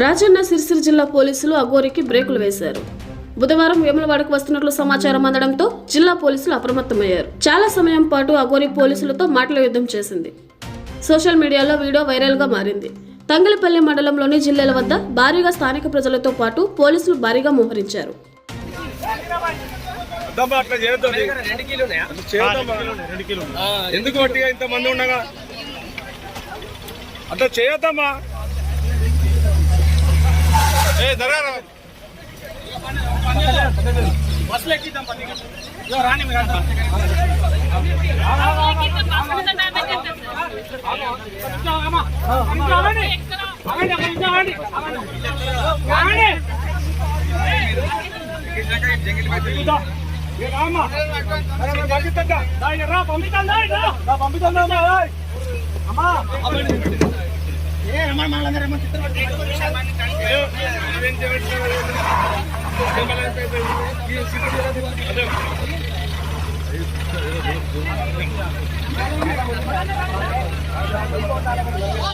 రాజన్న సిరిసిల్ల జిల్లా పోలీసులు అఘోరికి బ్రేకులు వేశారు. బుధవారం వేములవాడకు వస్తున్నట్లు సమాచారం అందడంతో జిల్లా పోలీసులు అప్రమత్తమయ్యారు. చాలా సమయం పాటు అఘోరి పోలీసులతో మాటల యుద్ధం చేసింది. సోషల్ మీడియాలో వీడియో వైరల్ గా మారింది. తంగలపల్లి మండలంలోని జిల్లాల వద్ద భారీగా స్థానిక ప్రజలతో పాటు పోలీసులు భారీగా మోహరించారు. ఎందుకు ఇంతమంది ఉండగా అట్లా చేయొద్దమ్మా.